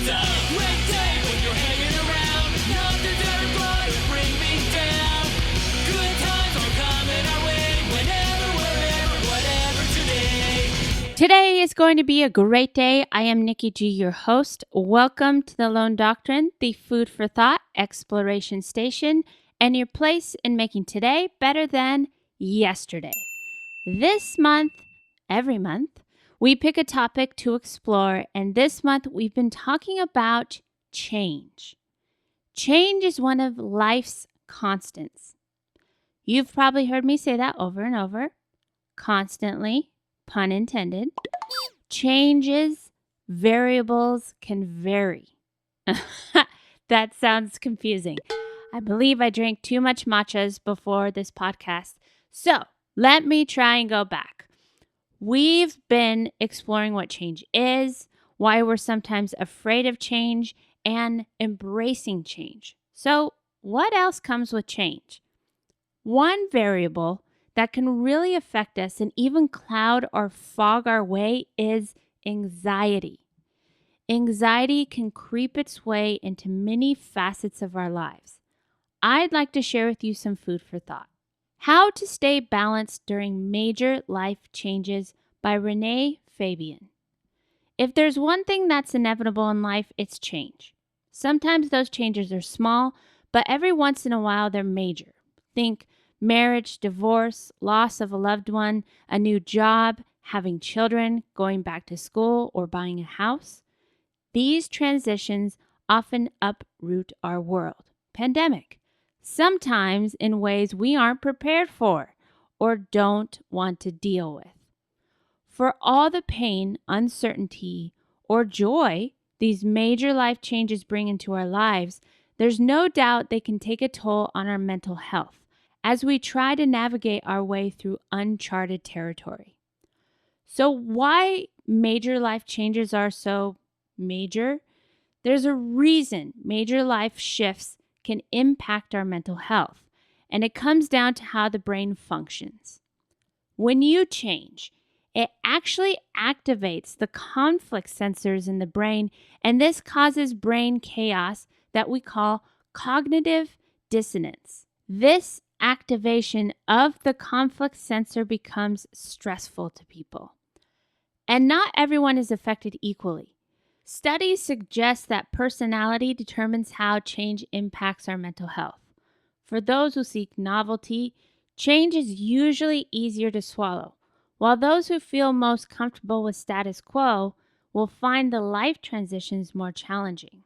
a great day when you're hanging around. Nothing's ever gonna bring me down. Good times are coming our way. Whenever, wherever, whatever today. Today is going to be a great day. I am Nikki G, your host. Welcome to the Lone Doctrine, the food for thought exploration station, and your place in making today better than yesterday. This month, every month, we pick a topic to explore, and this month we've been talking about change. Change is one of life's constants. You've probably heard me say that over and over. Constantly, pun intended. Changes, variables can vary. That sounds confusing. I believe I drank too much matchas before this podcast. So let me try and go back. We've been exploring what change is, why we're sometimes afraid of change, and embracing change. So what else comes with change? One variable that can really affect us and even cloud or fog our way is anxiety. Anxiety can creep its way into many facets of our lives. I'd like to share with you some food for thought. How to Stay Balanced During Major Life Changes by Renee Fabian. If there's one thing that's inevitable in life, it's change. Sometimes those changes are small, but every once in a while they're major. Think marriage, divorce, loss of a loved one, a new job, having children, going back to school, or buying a house. These transitions often uproot our world. Pandemic. Sometimes in ways we aren't prepared for or don't want to deal with. For all the pain, uncertainty, or joy these major life changes bring into our lives, there's no doubt they can take a toll on our mental health as we try to navigate our way through uncharted territory. So why major life changes are so major? There's a reason major life shifts can impact our mental health, and it comes down to how the brain functions. When you change, it actually activates the conflict sensors in the brain, and this causes brain chaos that we call cognitive dissonance. This activation of the conflict sensor becomes stressful to people. And not everyone is affected equally. Studies suggest that personality determines how change impacts our mental health. For those who seek novelty, change is usually easier to swallow, while those who feel most comfortable with status quo will find the life transitions more challenging.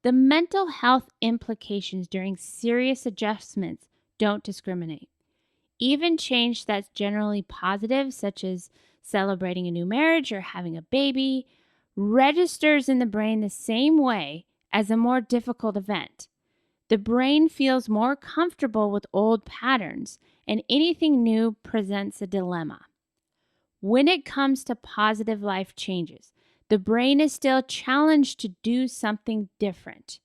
The mental health implications during serious adjustments don't discriminate. Even change that's generally positive, such as celebrating a new marriage or having a baby, registers in the brain the same way as a more difficult event. The brain feels more comfortable with old patterns, and anything new presents a dilemma. When it comes to positive life changes, the brain is still challenged to do something different.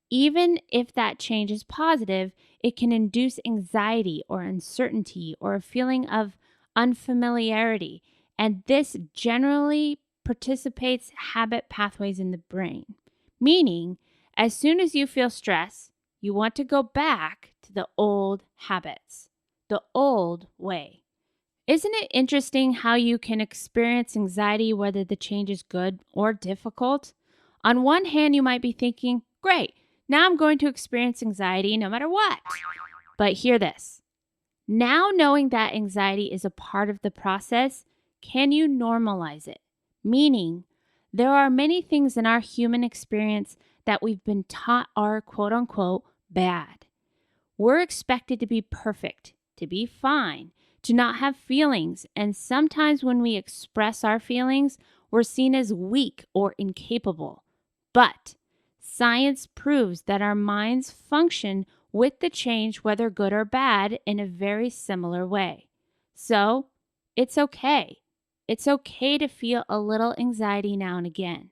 Even if that change is positive, it can induce anxiety or uncertainty or a feeling of unfamiliarity, and this generally participates habit pathways in the brain, meaning as soon as you feel stress, you want to go back to the old habits, the old way. Isn't it interesting how you can experience anxiety whether the change is good or difficult? On one hand, you might be thinking, great, now I'm going to experience anxiety no matter what. But hear this. Now knowing that anxiety is a part of the process, can you normalize it? Meaning, there are many things in our human experience that we've been taught are quote-unquote bad. We're expected to be perfect, to be fine, to not have feelings, and sometimes when we express our feelings, we're seen as weak or incapable. But science proves that our minds function with the change, whether good or bad, in a very similar way. So, it's okay. It's okay to feel a little anxiety now and again.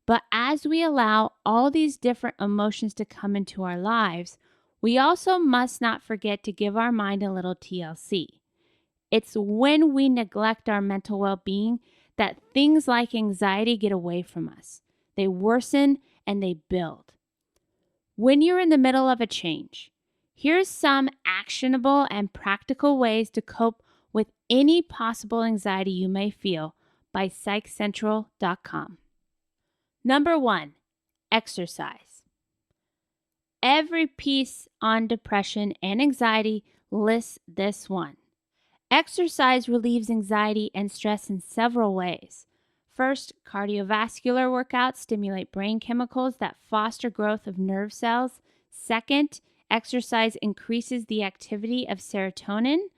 But as we allow all these different emotions to come into our lives, we also must not forget to give our mind a little TLC. It's when we neglect our mental well-being that things like anxiety get away from us. they worsen, and they build. When you're in the middle of a change, here's some actionable and practical ways to cope with any possible anxiety you may feel by PsychCentral.com. Number 1, exercise. Every piece on depression and anxiety lists this one. Exercise relieves anxiety and stress in several ways. First, cardiovascular workouts stimulate brain chemicals that foster growth of nerve cells. Second, exercise increases the activity of serotonin.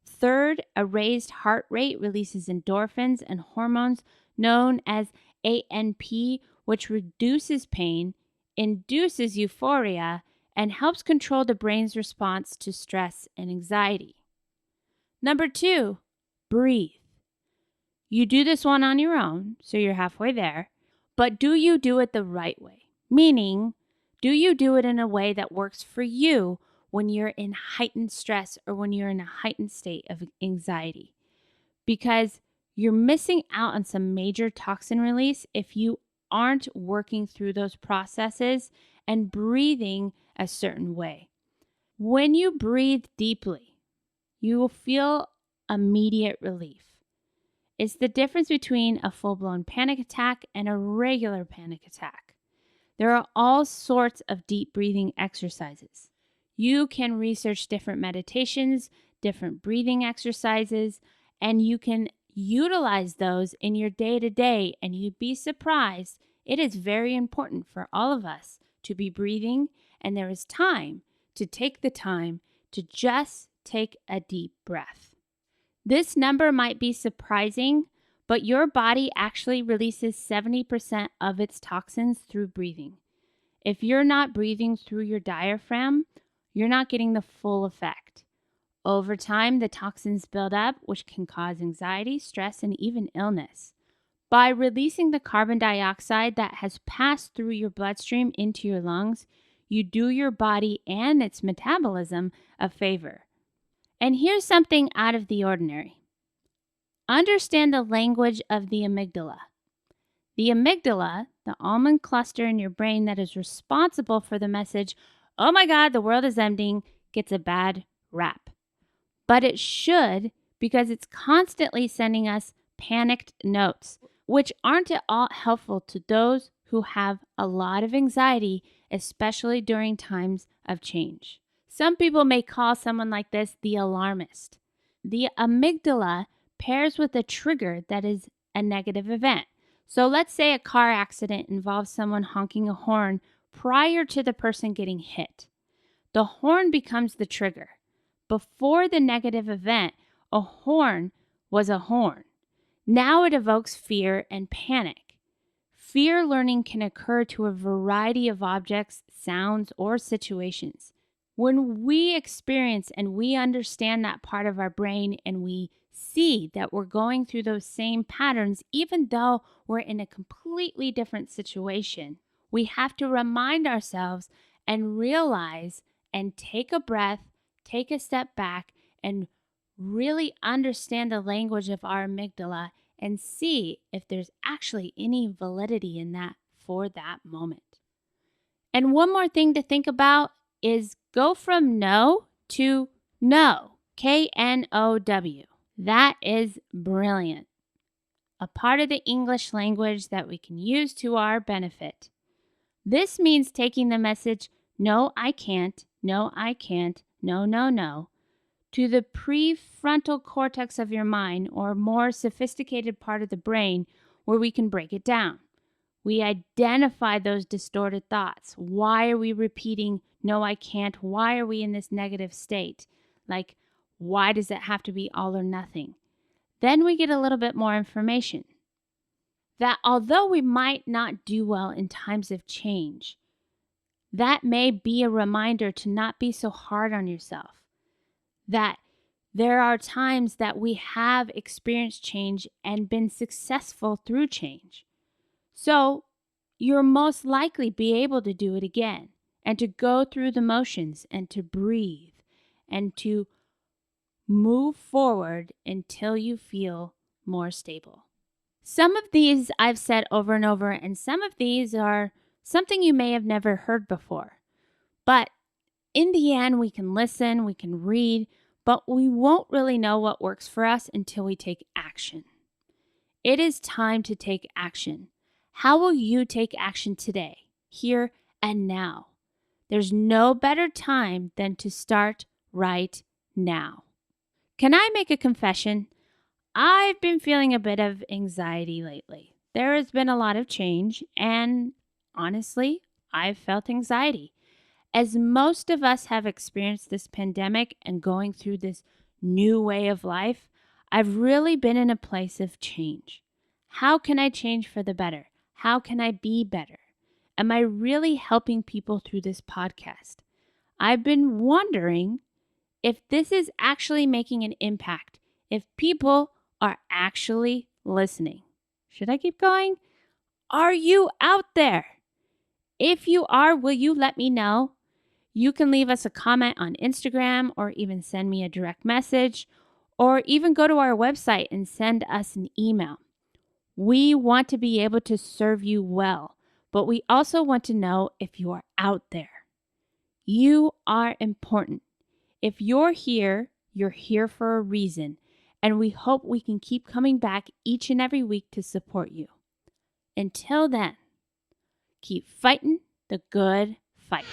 Third, a raised heart rate releases endorphins and hormones known as ANP, which reduces pain, induces euphoria, and helps control the brain's response to stress and anxiety. Number 2, breathe. You do this one on your own, so you're halfway there, but do you do it the right way? Meaning, do you do it in a way that works for you when you're in heightened stress or when you're in a heightened state of anxiety? Because you're missing out on some major toxin release if you aren't working through those processes and breathing a certain way. When you breathe deeply, you will feel immediate relief. It's the difference between a full-blown panic attack and a regular panic attack. There are all sorts of deep breathing exercises. You can research different meditations, different breathing exercises, and you can utilize those in your day-to-day, and you'd be surprised. It is very important for all of us to be breathing, and there is time to take the time to just take a deep breath. This number might be surprising, but your body actually releases 70% of its toxins through breathing. If you're not breathing through your diaphragm, you're not getting the full effect. Over time, the toxins build up, which can cause anxiety, stress, and even illness. By releasing the carbon dioxide that has passed through your bloodstream into your lungs, you do your body and its metabolism a favor. And here's something out of the ordinary. Understand the language of the amygdala. The amygdala, the almond cluster in your brain that is responsible for the message, "Oh my God, the world is ending," gets a bad rap. But it should, because it's constantly sending us panicked notes, which aren't at all helpful to those who have a lot of anxiety, especially during times of change. Some people may call someone like this the alarmist. The amygdala pairs with a trigger that is a negative event. So let's say a car accident involves someone honking a horn prior to the person getting hit. The horn becomes the trigger. Before the negative event, a horn was a horn. Now it evokes fear and panic. Fear learning can occur to a variety of objects, sounds, or situations. When we experience and we understand that part of our brain and we see that we're going through those same patterns, even though we're in a completely different situation, we have to remind ourselves and realize and take a breath, take a step back, and really understand the language of our amygdala and see if there's actually any validity in that for that moment. And one more thing to think about is go from no to know, K-N-O-W. That is brilliant. A part of the English language that we can use to our benefit. This means taking the message, "No, I can't, no, I can't, no, no, no," to the prefrontal cortex of your mind, or more sophisticated part of the brain, where we can break it down. We identify those distorted thoughts. Why are we repeating, "No, I can't"? Why are we in this negative state? Like, why does it have to be all or nothing? Then we get a little bit more information. That although we might not do well in times of change, that may be a reminder to not be so hard on yourself. That there are times that we have experienced change and been successful through change. So you're most likely be able to do it again and to go through the motions and to breathe and to move forward until you feel more stable. Some of these I've said over and over, and some of these are something you may have never heard before. But in the end, we can listen, we can read, but we won't really know what works for us until we take action. It is time to take action. How will you take action today, here and now? There's no better time than to start right now. Can I make a confession? I've been feeling a bit of anxiety lately. There has been a lot of change, and honestly, I've felt anxiety. As most of us have experienced this pandemic and going through this new way of life, I've really been in a place of change. How can I change for the better? How can I be better? Am I really helping people through this podcast? I've been wondering if this is actually making an impact, if people are actually listening. Should I keep going? Are you out there? If you are, will you let me know? You can leave us a comment on Instagram or even send me a direct message or even go to our website and send us an email. We want to be able to serve you well, but we also want to know if you are out there. You are important. If you're here for a reason, and we hope we can keep coming back each and every week to support you. Until then, keep fighting the good fight.